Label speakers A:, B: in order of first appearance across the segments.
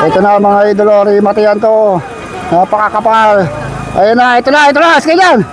A: Ito na mga idol, matayan to. Napakakapal. Ayun na, ito na, sige dyan.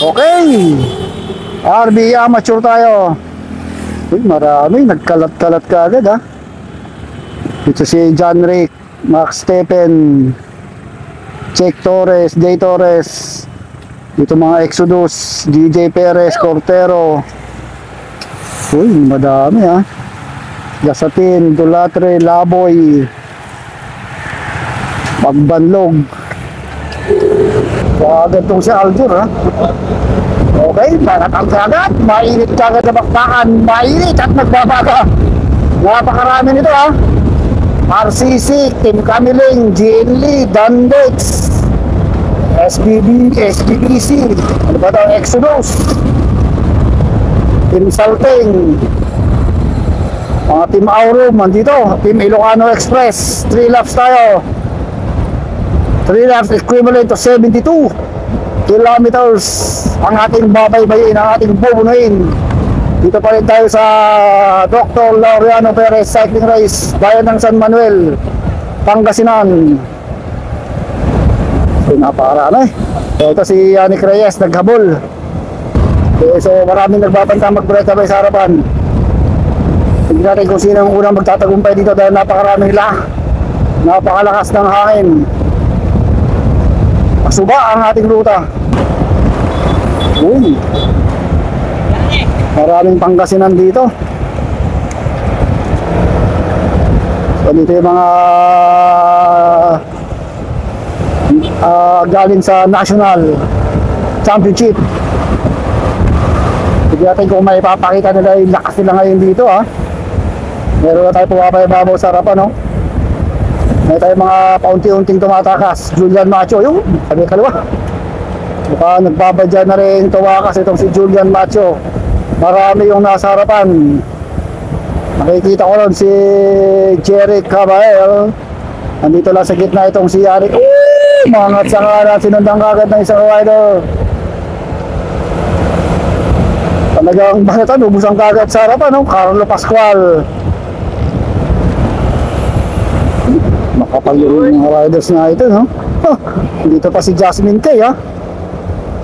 A: Okay, RB amateur tayo. Uy, marami, nagkalat-kalat ka agad ha. Dito si John Rick, Max Stephen, Check Torres, Jay Torres. Dito mga Exodus, DJ Perez, Cortero. Uy, madami ha. Gasatin, Dulatre, Laboy, Pagbanlog. Agad itong si Aljur ha. Okay, panatang agad. Mainit kagad na bakbakan. Mainit at nagbabaga. Napakarami nito ha. RCC, Team Camiling, GNL, Dandex, SBB, SBBC, ano ba ito? Exodus, Team Salting, mga Team Aurum, nandito, Team Ilocano Express. 3 laps tayo. 3 laps equivalent to 72 kilometers ang ating babaybayin, ang ating bubunuin. Dito pa rin tayo sa Dr. Laureano Perez Cycling Race, bayan ng San Manuel, Pangasinan. So, napakarami. Ito si Yannick Reyes naghabol. So maraming nagbabanta mag-breakaway sa harapan. Tignan natin kung sino ang unang magtatagumpay dito dahil napakarami nila. Napakalakas ng hangin. Suba ang ating ruta. Uy, maraming Pangasinan dito. So dito yung mga galing sa National Championship. Hindi natin kung may papakita nila yung lakas nila ngayon dito ha. Meron na tayo pumapay-babaw sa harapan no. May tayo mga paunti-unting tumatakas. Julian Macho, yung sabi kaliwa. Mukha nagbabadya na rin tumakas itong si Julian Macho. Marami yung nasa harapan. Nakikita ko ron si Jerry Caballero. Nandito lang sa gitna itong si Yari. Mangat sa kanan, sinundang kagad ng isang rider. Talagang bakit ubusang kagad sa harapan no? Carlo Pascual. Makapal yung mga riders na ito no? Dito pa si Jasmine Kay ha.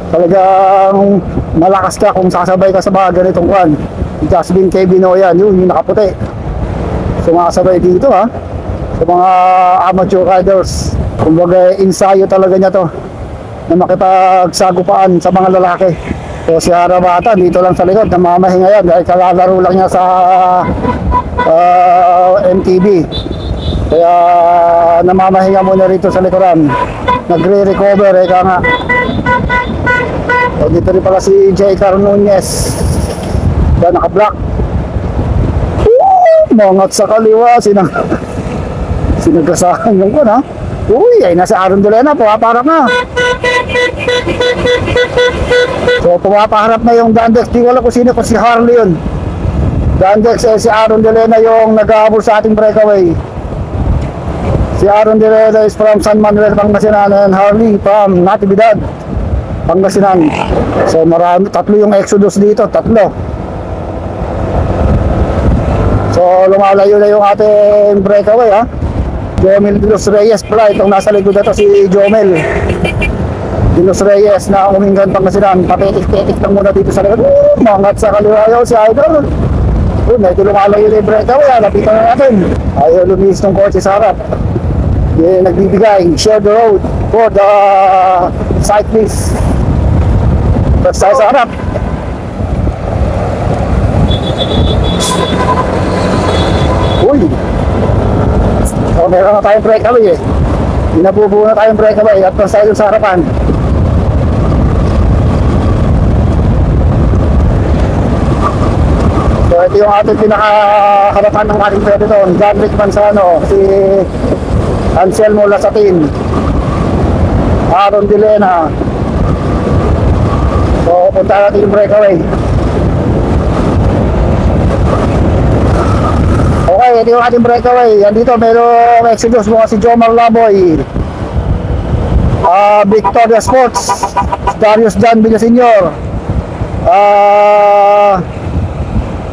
A: Talagang malakas ka kung sasabay ka sa mga ganitong kwan. Jasmine Kay Binoyan, yung nakaputi. Sumasabay dito ha. Sa mga amateur riders. Kumbaga ensayo talaga niya to na makipagsagupaan sa mga lalaki. So si Harabata dito lang sa likod, namamahinga yan dahil kalalaro lang niya sa MTB. Kaya namamahinga muna rito sa likuran. Nagre-recover eka nga. So dito rin pala si J. Car Nunez. Diyan naka-block. Mangat sa kaliwa. Sinagasahan yung kun ha. Uy, ay nasa Aaron Dolena, pumaparap na. So pumaparap na yung Dandex. Di wala kung sino, kung si Harley yun. Dandex si Aaron Dolena yung nag-aabol sa ating breakaway. Si Aaron Dolena is from San Manuel, Pangasinan, and Harley from Natividad, Pangasinan. So marami, tatlo yung Exodus dito, tatlo. So lumalayo na yung ating breakaway ha. Jomel De Los Reyes pala, itong nasa likod na to si Jomel De Los Reyes na uminggan Pangasinan. Papetik-petik lang muna dito sa likod. Mangat sa kaliwa yun si Idol. Medyo lumalayo yung breakaway. Lapitan na natin. Ayaw lumis ng kotse sa harap. Nagbibigay. Share the road for the cyclist. Tapos tayo sa harap. Uy! So, meron na tayong breakaway eh. Nabubuo na tayong breakaway at tapos tayo sa harapan. So, ito yung ating pinakaharapan ng ating peloton. John Rick Manzano, si Anselmo Lasatin, Aaron Dilena. So, punta natin yung breakaway. Okay, ito yung ating breakaway. Yan dito, merong Exodus mga si Jomar Laboy, Victoria Sports, Darius John Villaseñor,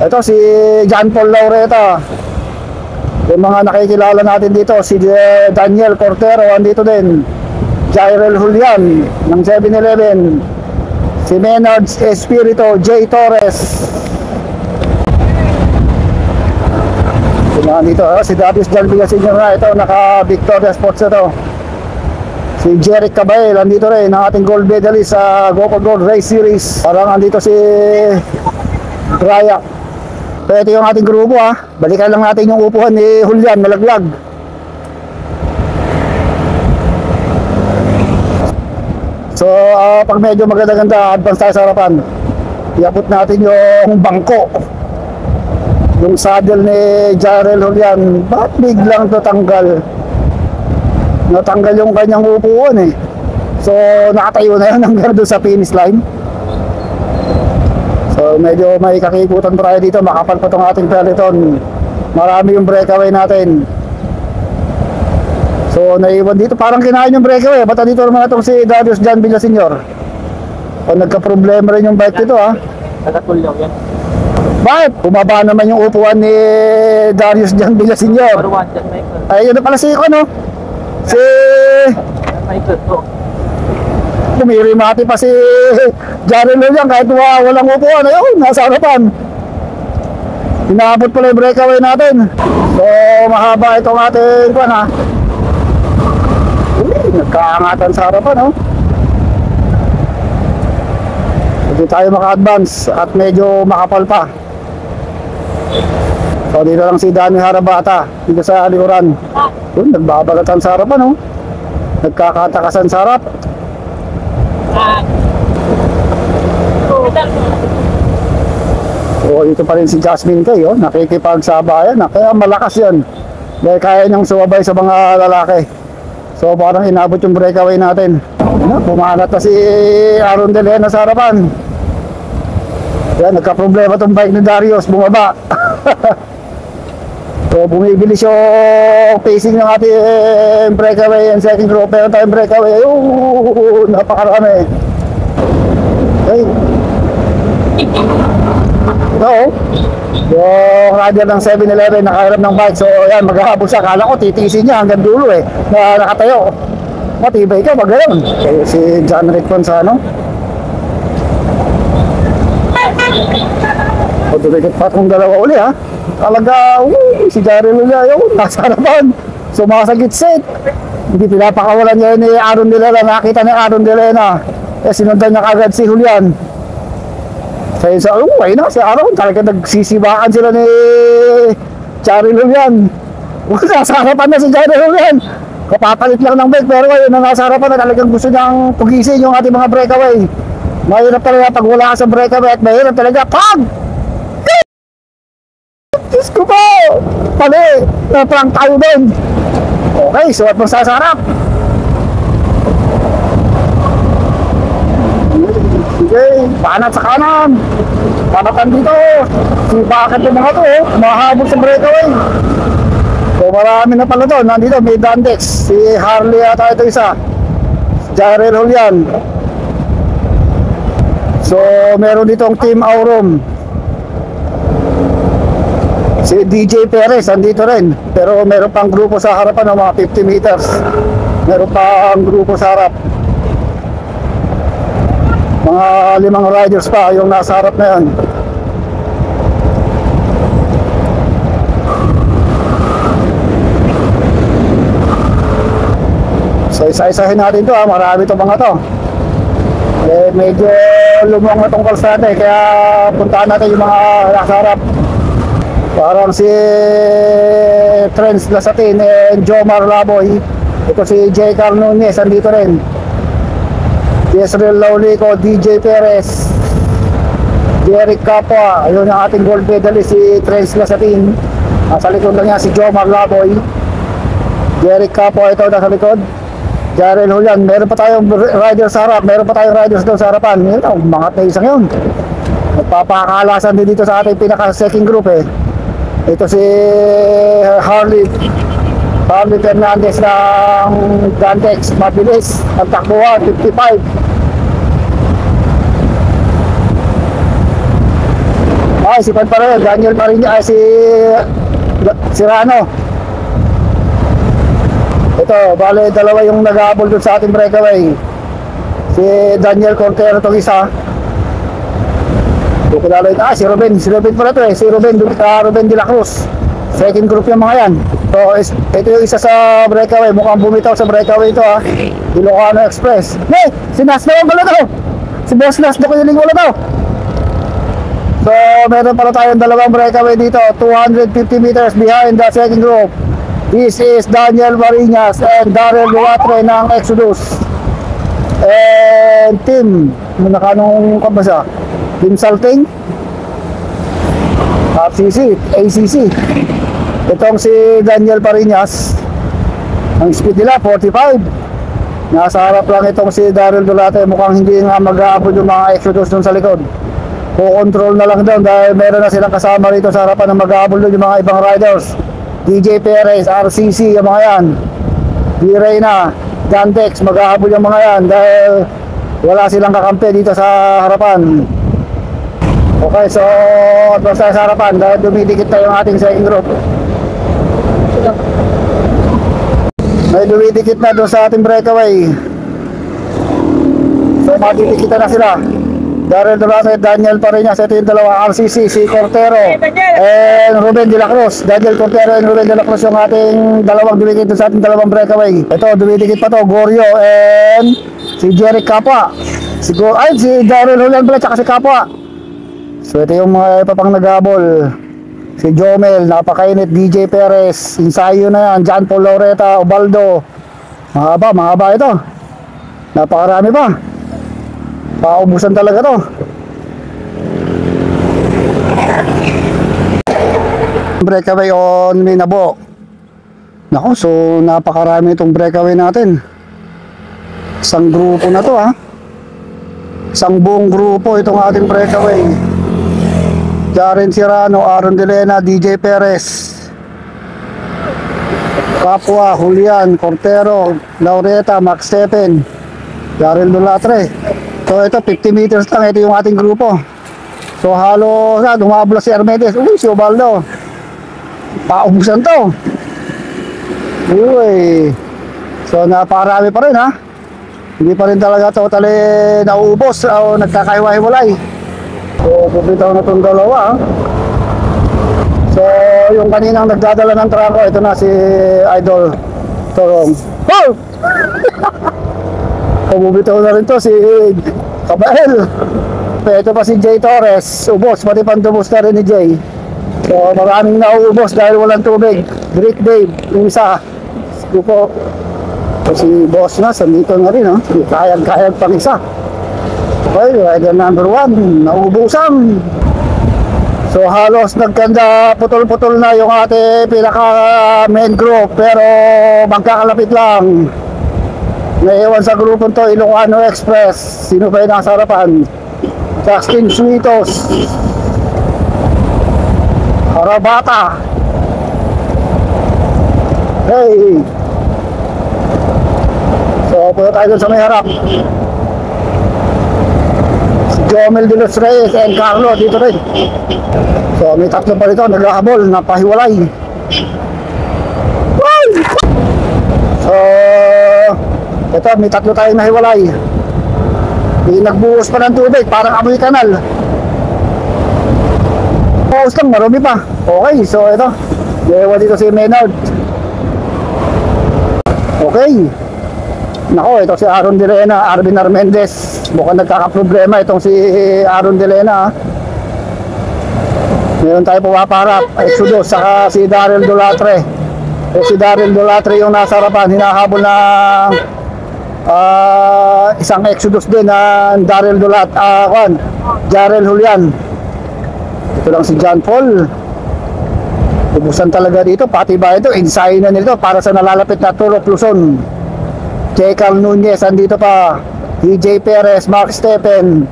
A: ito si John Paul Laureta. Yung mga nakikilala natin dito, si Daniel Cortero, andito din. Jairel Julian ng 7-Eleven, si Menard Espirito, J. Torres. Dito, si Darius John Villaseñor na ito, naka Victoria Sports ito. Si Jeric Cabael, andito rin, ang ating gold medalist sa GoPro Gold Race Series. Parang andito si Raya. So ito yung ating grupo ha. Balikan lang natin yung upuhan ni Julian Malaglag. So pag medyo maganda-ganda, advance tayo sa harapan. Iabot natin yung bangko. Yung saddle ni Jarel Julian, bakit biglang tatanggal? Natanggal yung kanyang upuan eh. So nakatayo na yun hanggang doon sa finish line. So medyo may kakikutan tayo dito, makapal pa itong ating peloton. Marami yung breakaway natin. So naiwan dito, parang kinain yung breakaway. Ba't dito naman itong si Darius John Villaseñor? O nagka-problema rin yung bike dito ha.
B: Nakatulog yan.
A: Bakit? Bumaba naman yung upuan ni Darius John Villaseñor. Ay yun na pala si ano? Si pumirimati pa si Jarel Julian kahit walang upuan. Ayun, nasa harapan. Inaabot pala yung breakaway natin. So mahaba itong ating kuwan ha. Uy, nagkaangatan sa harapan oh. Hindi tayo maka-advance at medyo makapal pa. So dito lang si Danny Harabata dito sa likuran. Yun, nagbabagatan sa harapan oh. Nagkakatakasan sa harap. So ito pa rin si Jasmine Kay oh. Nakikipagsabayan na. Kaya malakas yan. Dahil kaya niyang sumabay sa mga lalaki. So parang inabot yung breakaway natin. Pumalat na si Aaron Delena sa harapan. Yan, nagka-problema itong bike ni Darius, bumaba. So bumibilis yung pacing ng ating breakaway and second group. Meron tayong breakaway. Napakarami. Okay. Ito yung rider ng 7-Eleven nakaharap ng bike. So yan, maghahabol siya. Akala ko titiisin niya hanggang dulo eh, na nakatayo. Matibay ka, magano'n. Okay, si John Rick Manzano. O dumikit pa itong dalawa uli ha. Talaga, si Jarel Julian yun, nasa harapan. Sumasagit-sit. Hindi pinapakawalan niya ni Aaron Delena. Nakita ni Aaron Delena. Sinundan niya kagad si Julian. Kaya sa ay na, si Aaron talaga nagsisibakan sila ni Jarel Julian. Nasa harapan na si Jarel Julian. Kapapalit lang ng bike pero ngayon na nasa harapan na talagang gusto niyang pugisin yung ating mga breakaway. Mahirap talaga pag wala ka sa breakaway at mahirap talaga pag Diyos ko po! Pali! Naprank tayo din! Okay, suwat mo sa sarap! Sige, panat sa kanan! Panatan dito! Bakit yung mga to? Mahabog sa breakaway! So marami na pala doon. Nandito may Dandex. Si Harley ata ito isa. Jarel Julian. So meron ditong Team Aurum. Si DJ Perez andito rin. Pero meron pang grupo sa harapan ng mga 50 meters. Meron pang grupo sa harap. Mga 5 riders pa yung nasa harap na yan. So isa-isahin natin to ha, marami to mga to. Eh, medyo lumuang na tong kalsada eh, kaya puntaan natin yung mga nasa harap. Parang si Trens Lasatin and Jomar Laboy. Ito si J. Carl Nunez, andito rin. Yesrel Laulico, DJ Perez, Jeric Capua, ayun ang ating gold medalist si Trens Lasatin. Nasa likod lang niya si Jomar Laboy. Jeric Capua ito nasa likod. Jarel Julian, meron pa tayong rider sa harap, meron pa tayong riders doon sa harapan. Yun, umangat na isang yun. Nagpapakalasan din dito sa ating pinaka-second group eh. Ito si Harley Fernandez ng Dantex, mabilis. Ang takbuhan, 55. Ay, si Pan pa rin, Daniel Mariña, ay si Rano. Ito, bale dalawa yung nag-aabol dun sa ating breakaway. Si Daniel Cortero itong isa. Si Ruben pala ito eh. Si Ruben de la Cruz. Second group yung mga yan. So, ito yung isa sa breakaway. Mukhang bumitaw sa breakaway ito ha. Ilocano Express. Hey! Si Nas na yung pala ito. Si Boss Nas na kuyiling wala ito. So, meron pala tayong dalawang breakaway dito. 250 meters behind the second group. This is Daniel Mariñas and Darrell Duatre ng Exodus. And team, nakanong kabasa? Team Salting, RCC, ACC. Itong si Daniel Mariñas, ang speed nila 45. Nasa harap lang itong si Darrell Duarte. Mukhang hindi nga mag-aabot yung mga Exodus dun sa likod. Co-control na lang doon dahil meron na silang kasama rito sa harapan ng mag-aabot doon yung mga ibang riders. DJ Perez, RCC, yung mga yan. D-Reyna, Dantex, mag-ahabol yung mga yan dahil wala silang kakampi dito sa harapan. Okay, so atras tayo sa harapan dahil dumidikit tayo yung ating second group. May dumidikit na doon sa ating breakaway. So matidikit na sila. Darrell Duarte, Daniel Mariñas, ito yung dalawa, RCC, si Cortero and Ruben de la Cruz. Daniel Cortero and Ruben de la Cruz yung ating dalawang dumidikit sa ating dalawang breakaway. Ito, dumidikit pa to, Gorio and si Jeric Capua. Si Darrell Julian pala, tsaka si Capua. So ito yung mga ipapang nag-abol. Si Jomel, napakainit, DJ Perez, ensayo na yan, John Paul Loreta, Ubaldo. Mahaba ito. Napakarami pa. Paubusan talaga to. Breakaway on Minabo. Nako, so napakarami itong breakaway natin. Isang grupo na to ha. Isang buong grupo itong ating breakaway. Jaren Serrano, Aaron Delena, DJ Perez, Capua, Julian, Cortero, Laureta, Max Stepen, Darrell Duatre. So ito 50 meters lang, ito yung ating grupo. So halos dumabla si Armedes. Si Ubaldo. Paubusan to. Uy. So napakarami pa rin ha. Hindi pa rin talaga totally nauubos o nagkakaiwa-hiwalay. So bubitaw na itong dalawa ha. So yung kaninang nagdadala ng trako, ito na si Idol Torong. Oh! Bubitaw na rin to si Kabael. Ito pa si Jay Torres. Ubos, pati pandubos na rin ni Jay. So maraming nauubos dahil walang tubig. Great Dave, yung isa. Grupo. So si Boss na, sandito na rin. Kayag-kayag pang isa. Okay, rider number 1, nauubusan. So halos nagkanda, putol-putol na yung ating pinaka main group. Pero magkakalapit lang. Naiwan sa grupong to, Ilocano Express. Sino ba yung nasa harapan? Justin Suitos, Harabata. Hey! So, punta tayo dun sa may harap. Si Jomel de los Reyes and Carlo dito rin. So, may tatlo pa rito, naghahabol, napahiwalay. So, ito, may tatlo tayong nahiwalay. Nagbuhos pa ng tubig, parang amoy kanal. Buhos lang, marumi pa. Okay, so ito. Ewan dito si Maynard. Okay. Nako, ito si Aaron De Lena, Arvin Armendez. Mukhang nagkakaproblema itong si Aaron De Lena. Meron tayo pumaparap, Exodus, saka si Daryl Dolatre. Si Daryl Dolatre yung nasa harapan, hinahabol na isang Exodus din na Daryl Dolatre, Jarel Julian. Ito lang si John Paul. Ubusan talaga dito, pati ba ito, ensayo na nito para sa nalalapit na Tour of Luzon. J. Carl Nunez, andito pa. DJ Perez, Mark Stephen,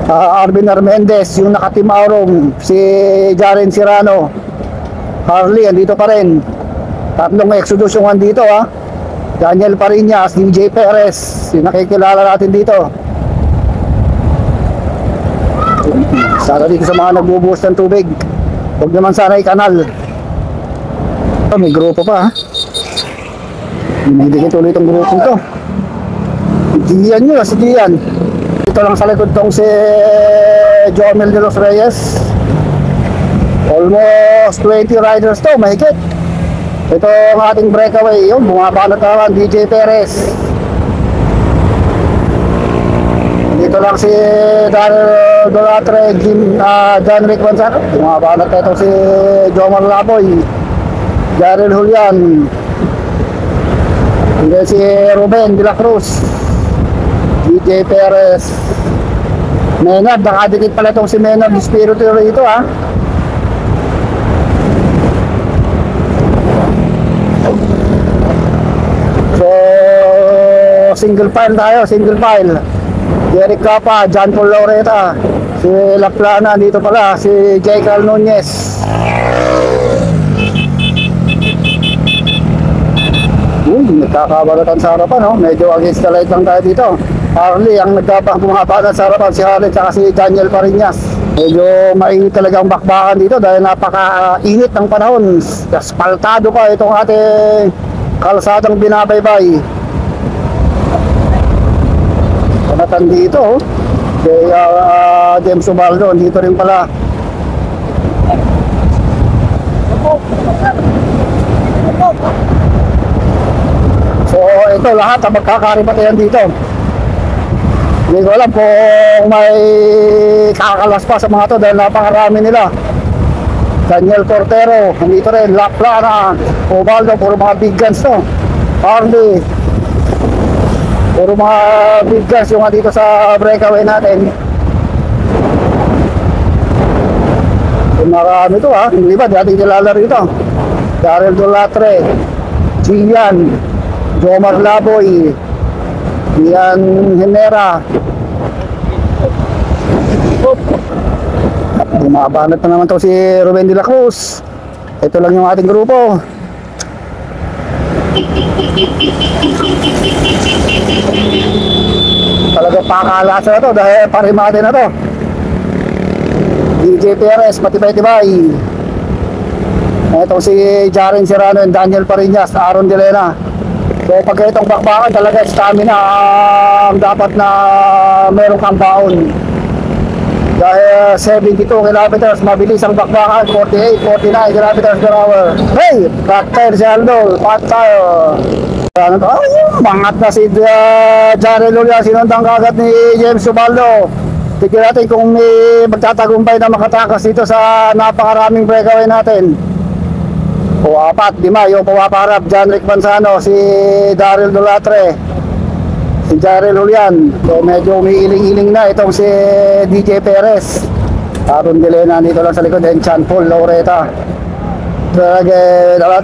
A: Arvin Armendez, yung nakatim Aurong, si Jaren Serrano, Harley, andito pa rin. Tatlong Exodus yung andito ha. Daniel Parinas, DJ Perez, yung nakikilala natin dito. Sana dito sa mga nagbubuhos ng tubig, huwag naman sana ikanal. May grupo pa ha. Hindi tuloy itong grupo ito. Diyan nyo, si Diyan. Ito lang sa likod tong si Jomel de los Reyes. Almost 20 riders to, mahigit. Ito ang ating breakaway. Yung bumabalot naman, DJ Perez. Dito lang si Daryl Dolatre, John Rick Manzano. Bumabalot ito si Jomar Laboy, Jarel Julian. Hanggang si Ruben de la Cruz, DJ Perez, Menard, nakadikit pala itong si Menard Espiritu rito ha. So single file tayo, single file. Derek Capa, John Paul Laureta, si Laplana, dito pala si J. Carl Nunez. Nagkakabalatan sa harapan, no? Medyo against the light lang tayo dito. Harley, ang nagkakabalatan sa harapan, si Harley at si Daniel Parinas. Medyo mainit talaga ang bakbakan dito dahil napaka-init ng panahon. Aspaltado pa itong ating kalsadang binabaybay. Panatan dito, oh. Kay James Ubaldo, dito rin pala. So ito lahat ang magkakaripatayan dito. Hindi ko alam kung may kakalas pa sa mga to dahil napakarami nila. Daniel Cortero, dito rin, Laplana, Ubaldo, puro mga big guns to. Harley, puro mga big guns yung dito sa breakaway natin. Marami to ha, hindi ba dati kilala rito. Daryl Dolatre, Gian, Jomar Laboy, Ian Henera. Bumabanat na naman to si Ruben de la Cruz. Ito lang yung ating grupo. Talaga pakalasa na to dahil parimate na to. DJ Perez, matibay-tibay. Ito si Jaren Serrano and Daniel Parinas, Aaron De Lena. So pag itong bakbakan talaga stamina ang dapat na meron kang baon. Dahil 72 kilometers, mabilis ang bakbakan, 48, 49 kilometers per hour. Hey! Back tire si Aldo, back tire. Ano to? Ay, mangat na si Jarel Julian, sinundang kagat ni James Ubaldo. Tignan natin kung may magtatagumpay na makatakas dito sa napakaraming breakaway natin. O 4, 5, yung pumaparap, John Rick Manzano, si Daryl Dolatre, si Jarel Julian. So medyo umiiling-iling na itong si DJ Perez. Aaron De Lena dito lang sa likod, and John Paul Laureta. Talaga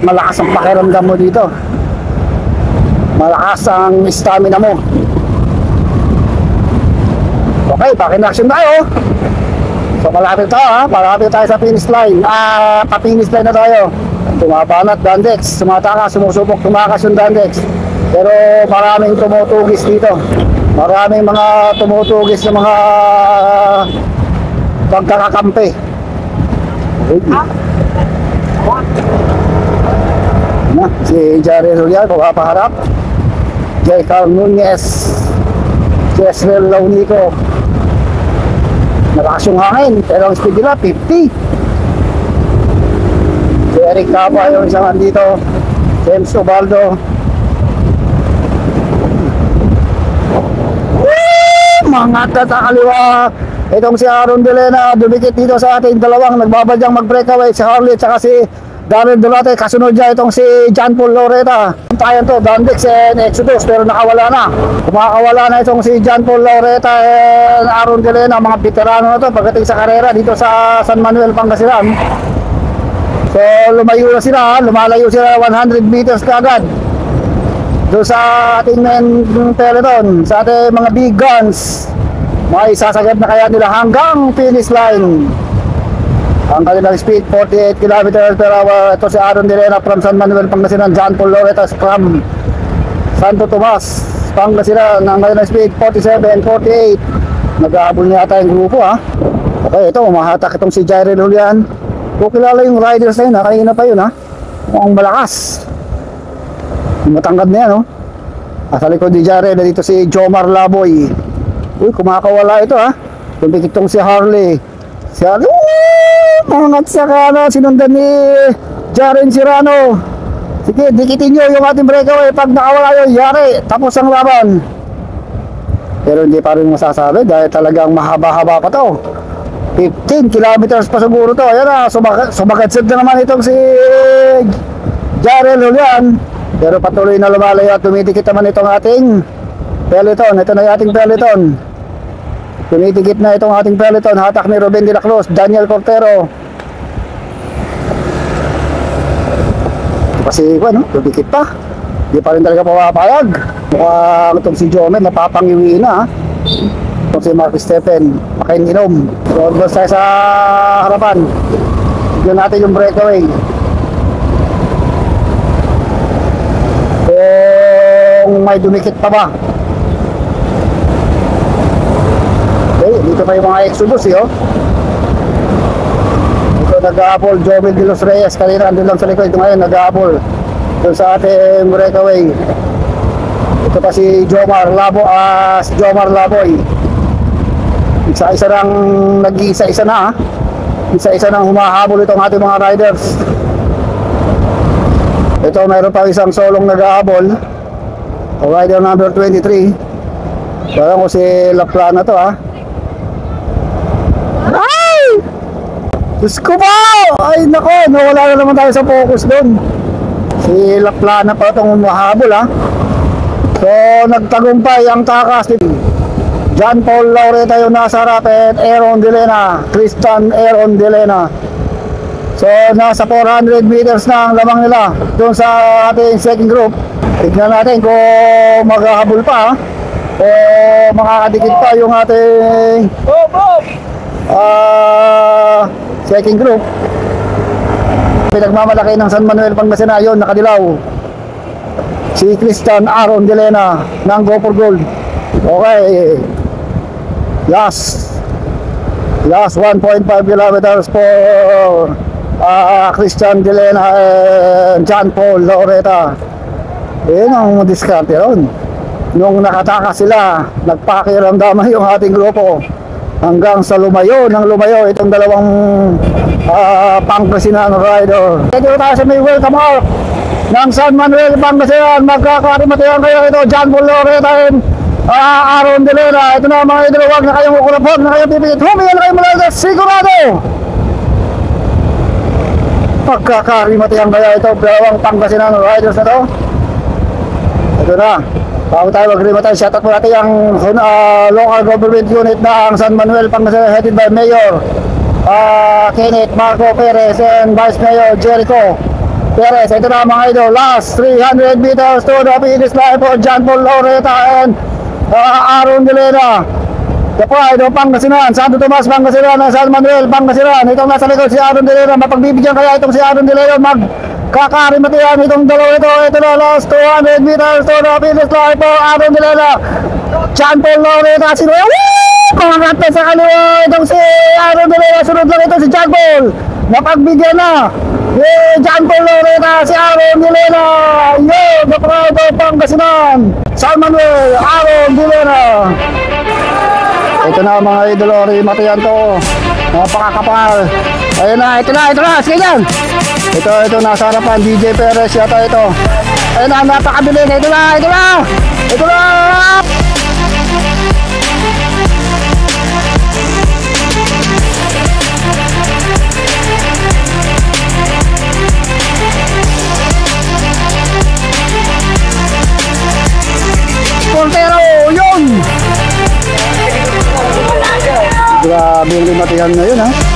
A: malakas ang pakiramdam mo dito. Malakas ang stamina mo. Okay, pakin-action tayo. So malapit tayo ha, malapit tayo sa finish line. Pa-finish line na tayo. Tumabanat Dandex, sumatakas, sumusubok, tumakas yung Dandex. Pero maraming tumutugis dito. Maraming mga tumutugis ng mga pagkakakampi. Si Jarel Julian, papaharap. J. Carl Nunez, Jezreel Launico. Malakas yung hangin, pero ang speed nila 50. Eric Capa yung isang andito, James Ubaldo. Umangat na sa kaliwa. Itong si Aaron Delena, dumikit dito sa ating dalawang nagbabadyang mag-breakaway, si Harley at si Darren Dolate. Kasunod niya itong si John Paul Laureta. Tayan to, Dandex and Exodus, pero nakawala na. Kumakawala na itong si John Paul Laureta and Aaron Delena, mga veterano na to pagdating sa karera dito sa San Manuel, Pangasinan. So lumayo na sila, lumalayo sila 100 meters kagad doon sa ating main peloton, sa ating mga big guns. May sasagad na kaya nila hanggang finish line. Ang kanilang speed 48 km per hour. Ito si Aaron Delena from San Manuel, Pangasinan. John Paul Laureta from Santo Tomas, Pangasinan. Ang kanilang speed 47, 48. Nag-aabol niya ata yung grupo ha. Okay, ito mahatak itong si Jairel Julian. Kung kilala yung riders na yun ha, kanina pa yun ha. Mukhang malakas. Matangkad na yan, no? Sa likod ni Jared, dito si Jomar Laboy. Uy, kumakawala ito, ha? Tumikit itong si Harley. Si Harley, mangat sa kanan, sinundan ni Jaren Serrano. Sige, dikitin nyo yung ating breakaway. Pag nakawala yun, yari, tapos ang laban. Pero hindi pa rin masasabi dahil talagang mahaba-haba pa to. 15 kilometers pa siguro to. Ayan na, sumagadsad na naman itong si Jared Julian. Pero patuloy na lumalayo at tumitikit naman itong ating peloton. Ito na yung ating peloton. Tumitikit na itong ating peloton. Hatak ni Ruben de la Cruz, Daniel Cortero. Kasi ano, tumitikit pa. Hindi pa rin talaga pumapayag. Mukhang itong si Jomen napapangiwi na ha. Itong si Mark Stephen, makaininom. So, doon tayo sa harapan. Tignan natin yung breakaway. Kung may dumikit pa ba. Okay, dito pa yung mga Exodus oh. Dito nag-aabol Jomel de los Reyes. Kanina andun lang sa likod. Ito ngayon nag-aabol doon sa ating breakaway. Ito pa si Jomar Laboy. Isa-isa nang nag-iisa-isa na ha. Isa-isa nang humahabol itong ating mga riders. Ito mayroon pa isang solong nag-aabol, rider number 23. Parang ko si Laplana to ha. Ay! Diyos ko ba? Ay nako, nawala na naman tayo sa focus doon. Si Laplana pa itong humahabol ha. So nagtagumpay ang takas ni John Paul Laureta yung nasa harap at Aaron Delena, Christian Aaron Delena. So nasa 400 meters na ang lamang nila doon sa ating second group. Tignan natin kung maghahabol pa o makakadikit pa yung ating second group. Pinagmamalaki ng San Manuel, Pangasinan yun, nakadilaw si Christian Aaron Delena ng Go for Gold. Okay, last 1.5 kilometers for Christian Delena and John Paul Laureta. Yun ang diskarte ron. Nung nakatakas sila, nagpakiramdaman yung ating grupo hanggang sa lumayo itong dalawang Pangasinan rider. Dito tayo sa may welcome out ng San Manuel, Pangasinan. Magkakarimatayan kayo ito, John Paul Laureta and Aaron Delena. Ito na mga idol, huwag na kayong ukulapon, na kayong pipikit. Humingan na kayong malaga, sigurado! Pagkakarimatayan kaya ito, dalawang Pangasinan riders na to. Ito na, bago tayo mag-rematay, shoutout po natin ang local government unit ng San Manuel, Pangasinan, headed by Mayor Kenneth Marco Perez and Vice Mayor Jericho Perez. Ito na mga idol, last 300 meters to the finish line for John Paul Laureta and Aaron Delena. The pride of Pangasinan, Santo Tomas, Pangasinan, San Manuel, Pangasinan. Itong nasa likod si Aaron Delena, mapagbibigyan kaya itong si Aaron Delena magkakarimatayan itong dalawa ito. Ito na, last 200 meters to the finish line for Aaron Delena. John Paul Laureta, sino yan? Kumangat na sa kaliwa itong si Aaron Delena. Sunod lang ito si John Paul. Napagbigyan na John Paul Laureta, si Aaron Delena. Yo, the pride of Pangasinan, San Manuel, Aaron Delena. Ito na mga idol, matayan to. Napakakapal. Ayun na, ito na, sige yan. Ito, nasa harapan, DJ Perez yata ito. Ayun na, napakabilis. Ito na. Grabe yung limatihan ngayon ha.